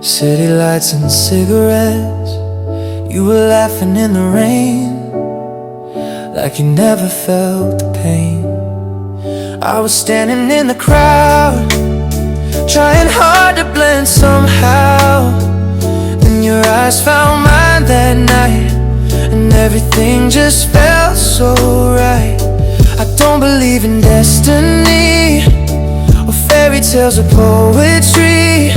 City lights and cigarettes. You were laughing in the rain, like you never felt the pain. I was standing in the crowd, trying hard to blend somehow. Then your eyes found mine that night, and everything just felt so right. I don't believe in destiny or fairy tales or poetry,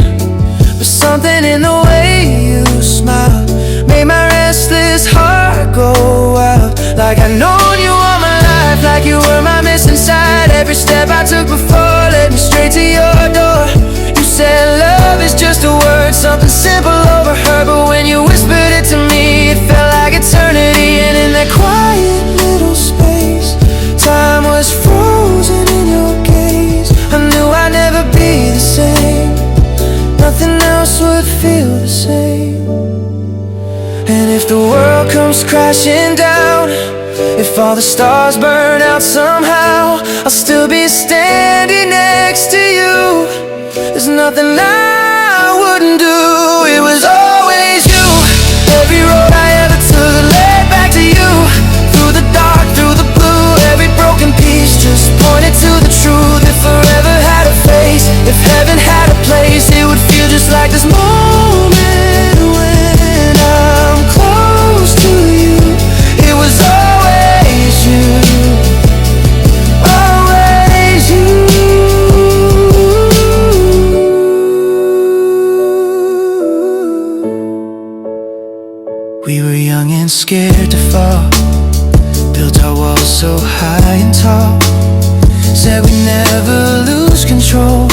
but something in the way you smile made my restless heart go wild. Like I'd known you all my life, like you were my missing side. Every step I took before led me straight to your door. You said love is just a word, something simple overheard, but when you whispered it to me, it felt like eternity. And in that quiet little space, time was frozen in your gaze. I knew I'd never be the same, nothing else would feel the same. And if the world comes crashing down, if all the stars burn out somehow, I'll still be standing next to you. There's nothing I wouldn't do. It was always you. Every road I ever took led back to you. Through the dark, through the blue, every broken piece just pointed to the truth. If forever had a face, if heaven had a place, it would feel just like this moment when I'm close to you. It was always you, always you. We were young and scared to fall, built our walls so high and tall. Said we'd never lose control,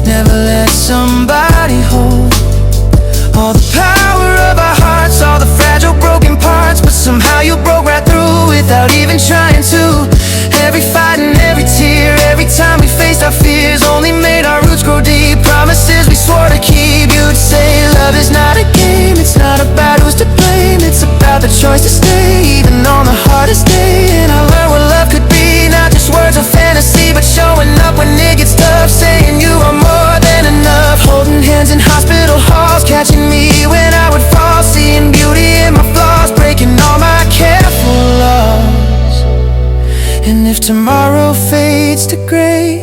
never let somebody hold all the power of our hearts, all the fragile broken parts. But somehow you broke right through without even trying to. Every fight and every tear, every time we faced our fears, only made our roots grow deep. Promises we swore to keep. You'd say love is not a game, it's not about who's to blame, it's about the choice to stay, even on the hardest day. And I learned what love could be, not just words of fantasy, but showing up when it gets tough, saying you are more than enough. Holding hands in hospital halls, catching me when I would fall, seeing beauty in my flaws, breaking all my careful laws. And if tomorrow fades to gray,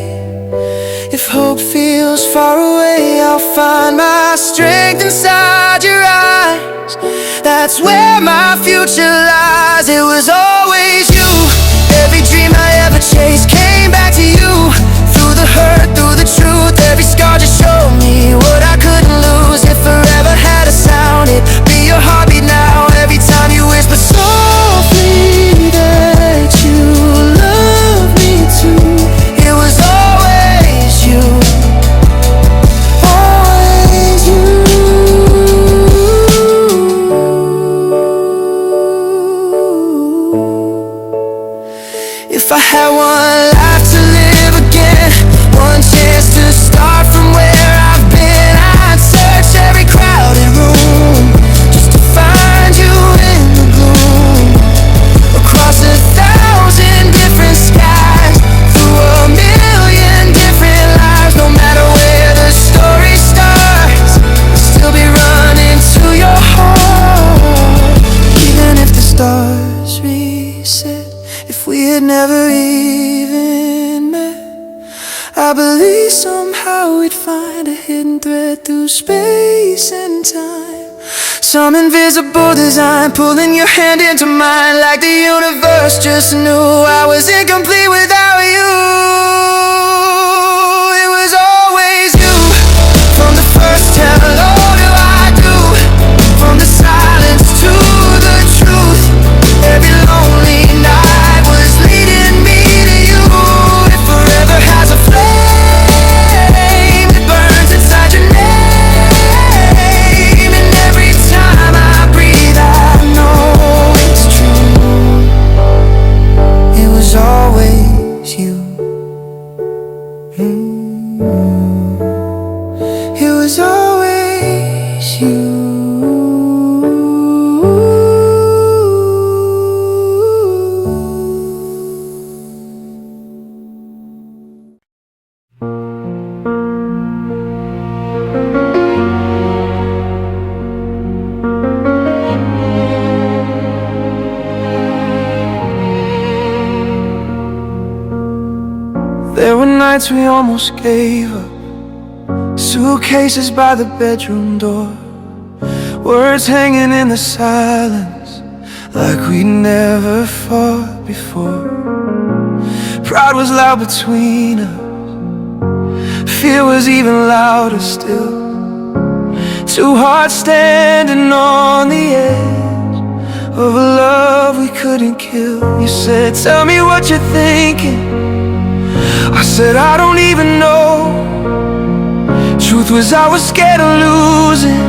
if hope feels far away, I'll find my strength inside your eyes. That's where my future lies. It was always you. Every dream I ever chased came back to you. Through the hurt, through the truth, every scar just showed me what I couldn't lose. If forever had a sound, it'd be your heartbeat now. Every time you whisper softly that you love me too. It was always you, always you. If I had one life to live again, one chance to start from where I've been, I'd search every crowded room just to find you in the gloom. Across 1,000 different skies, through 1,000,000 different lives. No matter where the story starts, I'll still be running to your heart. Even if the stars reset, if we had never even met, I believe somehow we'd find a hidden thread through space and time. Some invisible design pulling your hand into mine, like the universe just knew I was incomplete without you. It was always you. From the first hello to I do, from the silence to the truth, every lonely night was leading me to you. If forever has a flame that burns inside your name, and every time I breathe I know it's true. It was always you. It was always you. nights we almost gave up, suitcases by the bedroom door, words hanging in the silence like we'd never fought before. Pride was loud between us, fear was even louder still. Two hearts standing on the edge of a love we couldn't kill. You said, tell me what you're thinking. I said, I don't even know. Truth was I was scared of losing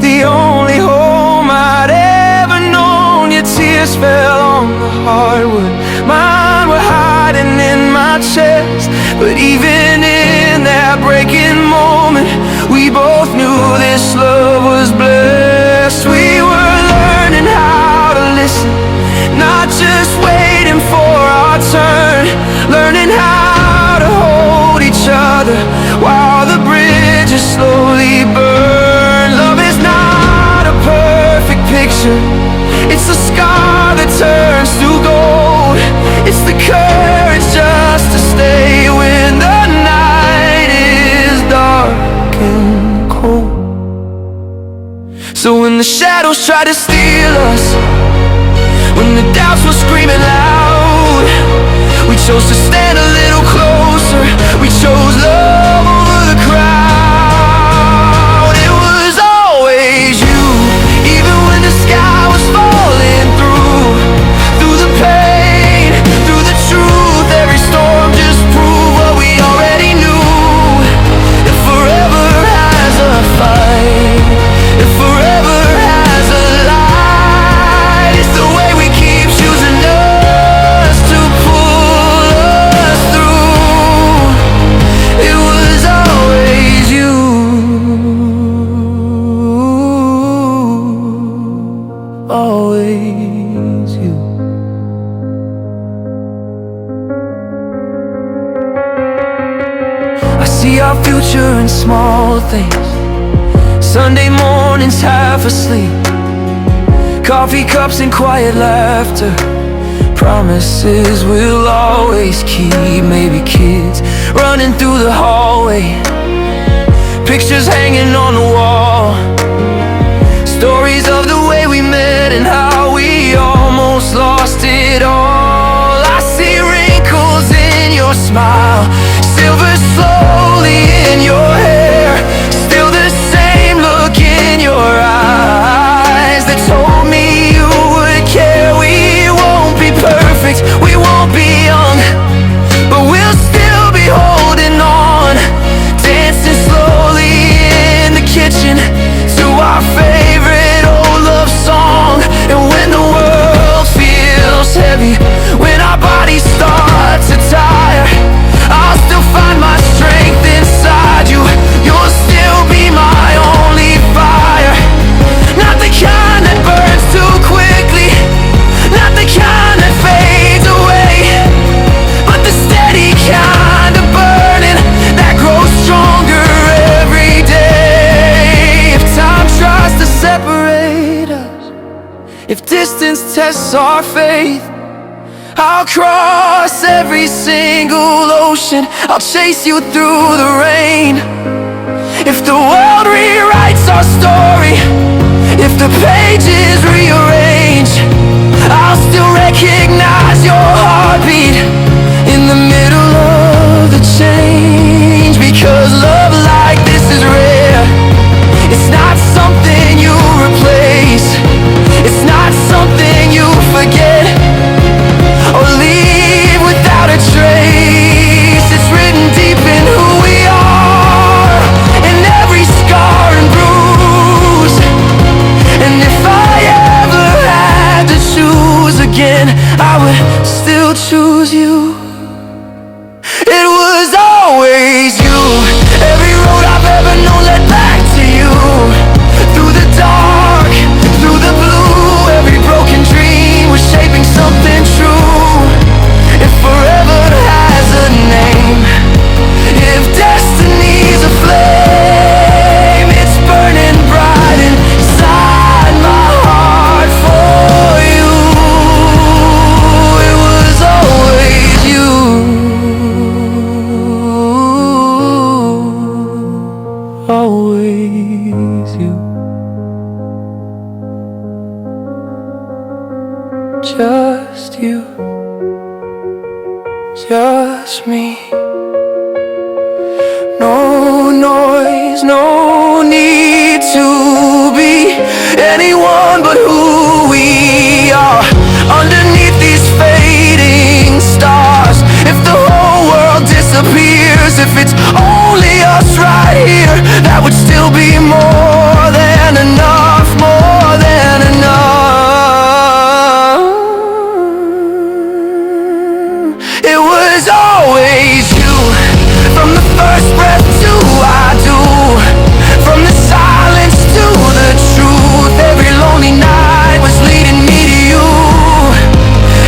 the only home I'd ever known. Your tears fell on the hardwood, mine were hiding in my chest. But even in that breaking moment, we both knew this love was blessed. We were learning how to listen, not just waiting for our turn. Learning how to hold each other while the bridges slowly burn. Love is not a perfect picture, it's the scar that turns to gold. It's the courage just to stay when the night is dark and cold. So when the shadows try to steal us, when the doubts were screaming loud, we chose to stand a little closer. We chose love over the crowd. It was always you, even when the sky was falling through the pain, through the truth. Every storm just proved what we already knew. If forever has a fight, if forever has a light, it's the way we keep choosing us to pull us through. It was always you, always you. I see our future in small things, Sunday mornings half asleep, coffee cups and quiet laughter, promises we'll always keep. Maybe kids running through the hallway, pictures hanging on the wall, stories of the way we met and how we almost lost it all. I see wrinkles in your smile, silver slowly in your hair, still the same look in your eyes that told me you would care. We won't be perfect, we won't be young, but we'll still be holding on, dancing slowly in the kitchen to our favorite old love song. And when the world feels heavy, when our bodies start to tire, I'll still find my strength inside you. You'll still be my only fire, not the kind that burns too quickly, not the kind that fades away, but the steady kind of burning that grows stronger every day. If time tries to separate us, if distance tests our faith, I'll cross every single ocean, I'll chase you through the rain. If the world rewrites our story, if the pages rearrange, I'll still recognize your heartbeat in the middle of the change. Because love like this is rare, it's not something you replace, it's not something you forget or leave without a trace. It's written deep in who we are, in every scar and bruise. always you. Just you, just me. No noise, no need to be anyone but who we are. Underneath these fading stars, if the whole world disappears, if it's only us right here, that would still be more than enough, more than enough. It was always you, from the first breath to I do, from the silence to the truth. Every lonely night was leading me to you.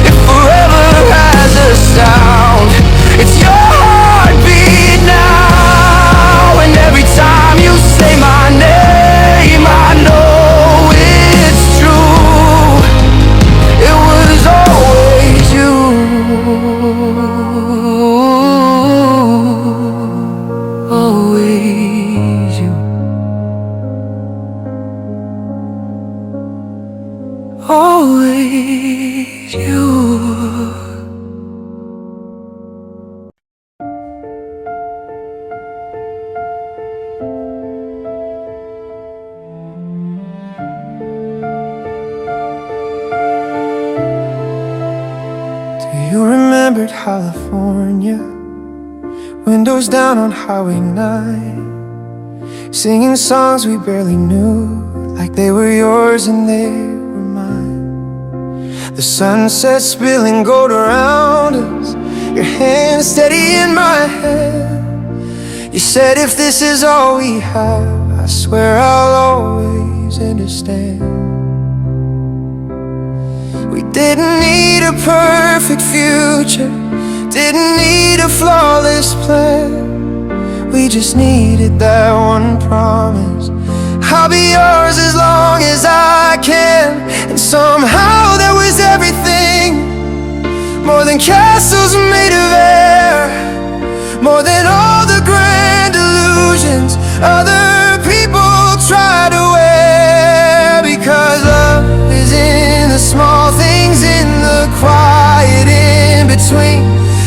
If forever has a sound, it's your heartbeat now. And every time you say my name, I know it's true. It was always you. Always you. Always you. Do you remember California? Windows down on Highway 9, singing songs we barely knew, like they were yours and they were mine. The sunset spilling gold around us, your hand steady in my hand. You said if this is all we have, I swear I'll always understand. We didn't need a perfect future, didn't need a flawless plan. We just needed that one promise: I'll be yours as long as I can. And somehow there was everything, more than castles made of air, more than all the grand illusions other people try to wear. Because love is in the small things, in the quiet in between,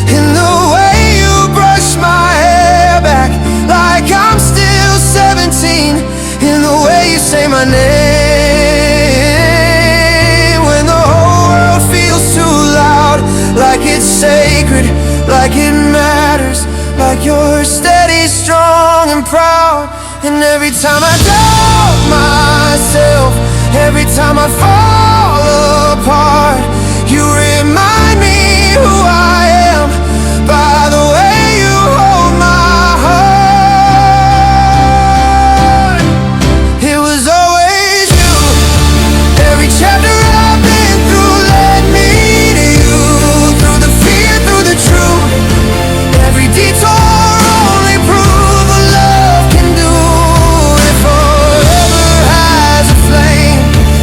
in the way you brush my hair back like I'm still 17, in the way you say my name when the whole world feels too loud, like it's sacred, like it matters, like you're steady, strong and proud. And every time I doubt myself, every time I fall apart, you remind me who I am by the way you hold my heart. It was always you. Every chapter I've been through led me to you, through the fear, through the truth. Every detour only prove what love can do. If forever has a flame,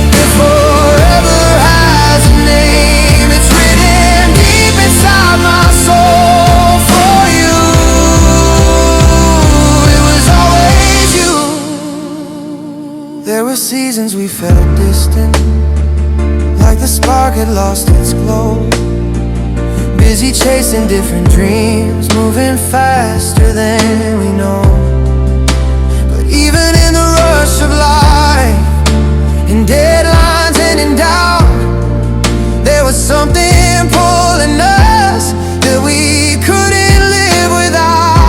if forever has a name, it's written deep inside my soul for you. It was always you. There were seasons we felt distant, like the spark had lost its glow. Busy chasing different dreams, moving faster than we know. But even in the rush of life, in deadlines and in doubt, there was something pulling us that we couldn't live without.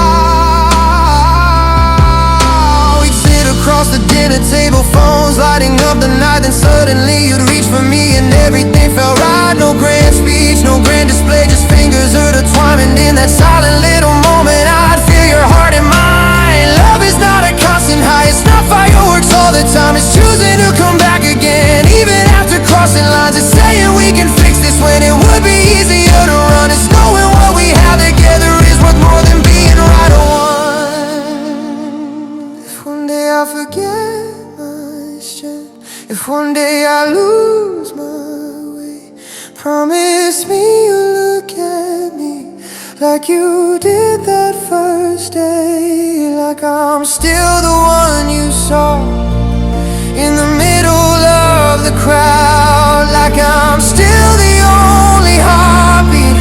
We'd sit across the dinner table, phones lighting up the night, then suddenly you'd reach for me and everything felt right. No grand speech, no grand display, just fingers intertwined, and in that silent little moment I'd feel your heart in mine. Love is not a constant high, it's not fireworks all the time, it's choosing to come back again even after crossing lines. It's saying we can fix this when it would be easier to run. It's knowing what we have together is worth more than being right or one. If one day I forget my strength, if one day I lose my way, promise me you'll look at me like you did that first day. Like I'm still the one you saw in the middle of the crowd. Like I'm still the only heartbeat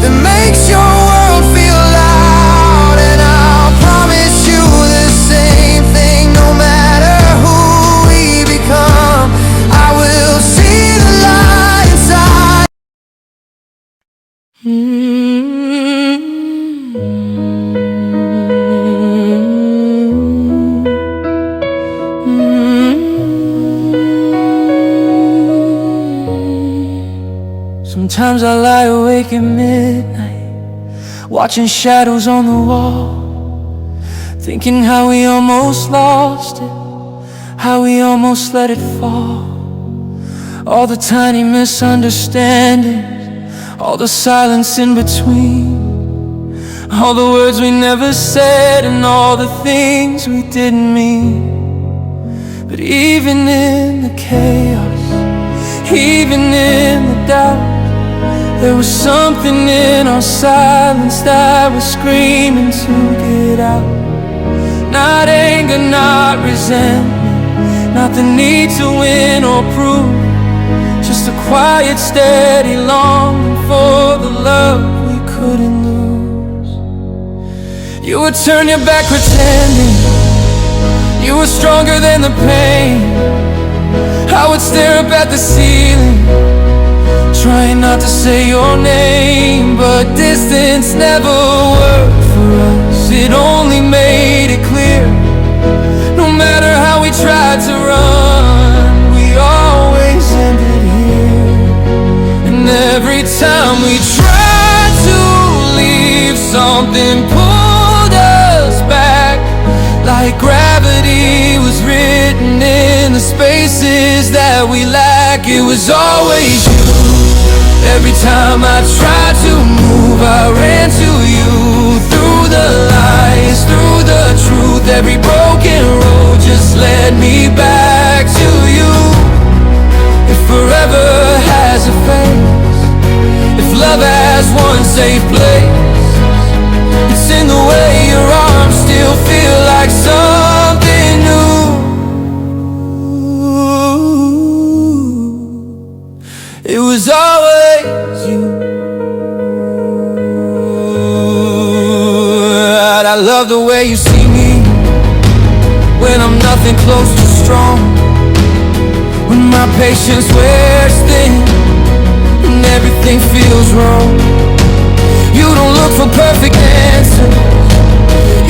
that makes your world feel loud. And I'll promise you the same thing, no matter who we become. I will see the light inside. Sometimes I lie awake at midnight, watching shadows on the wall, thinking how we almost lost it, how we almost let it fall. All the tiny misunderstandings, all the silence in between, all the words we never said, and all the things we didn't mean. But even in the chaos, even in the doubt, there was something in our silence that was screaming to get out. Not anger, not resentment, not the need to win or prove, just a quiet, steady longing for the love we couldn't lose. You would turn your back pretending you were stronger than the pain. I would stare up at the ceiling, trying not to say your name, but distance never worked for us. It only made it clear, no matter how we tried to run, we always ended here. And every time we tried to leave, something pulled us back, like gravity was written in the spaces that we lack. It was always you. Every time I tried to move, I ran to you. Through the lies, through the truth, every broken road just led me back to you. If forever has a face, if love has one safe place, it's in the way your arms still feel like something new. It was always you. And I love the way you see me when I'm nothing close to strong, when my patience wears thin and everything feels wrong. You don't look for perfect answers,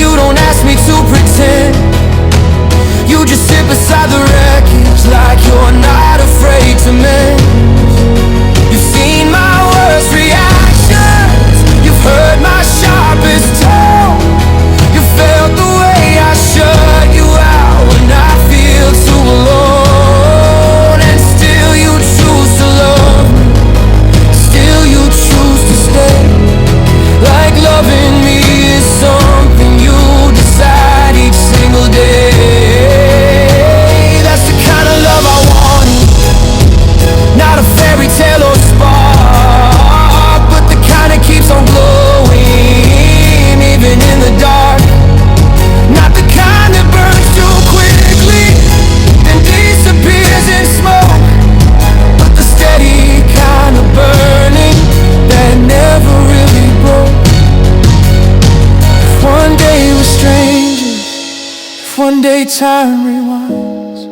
you don't ask me to pretend. You just sit beside the wreckage like you're not afraid to mend. You've seen my worst reactions, you've heard my sharpest tone. You felt the way I shut you out when I feel too alone. And still you choose to love me, still you choose to stay. Like loving me is something you decide each single day. That's the kind of love I wanted, not a fairy tale or spark, but the kind that keeps on glowing even in the dark. Not the kind that burns too quickly and disappears in smoke, but the steady kind of burning that never really broke. If one day we're strangers, if one day time rewinds,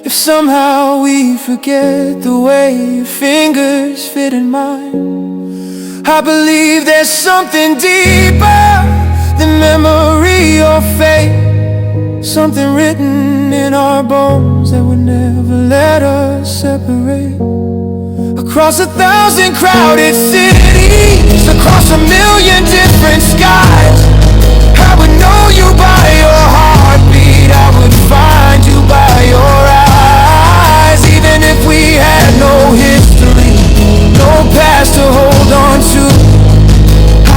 if somehow we forget the way your fingers fit in mine, I believe there's something deeper than memory or fate, something written in our bones that would never let us separate. Across 1,000 crowded cities, across 1,000,000 different skies, I would know you by your heartbeat, I would find you by your eyes. Even if we had no history, no past to hold on to,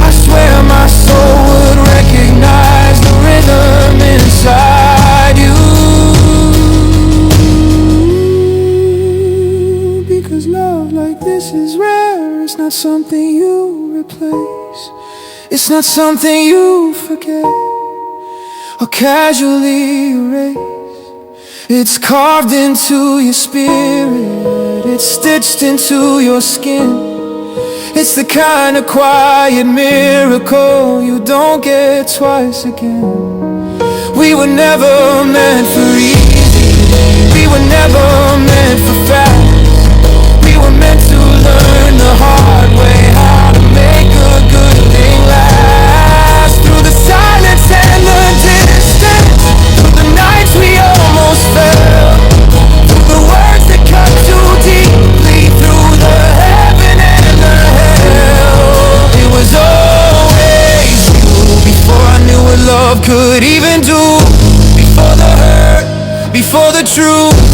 I swear my soul would recognize the rhythm inside you. Because love like this is rare, it's not something you replace. It's not something you forget or casually erase. It's carved into your spirit, it's stitched into your skin. It's the kind of quiet miracle you don't get twice again. We were never meant for easy, we were never meant for fast. We were meant to learn the hard way how to make a good thing last. Through the silence and the distance, through the nights we almost fell, through the words that cut too deeply, through the heaven and the hell. It was always you, before I knew what love could even do, before the hurt, before the truth.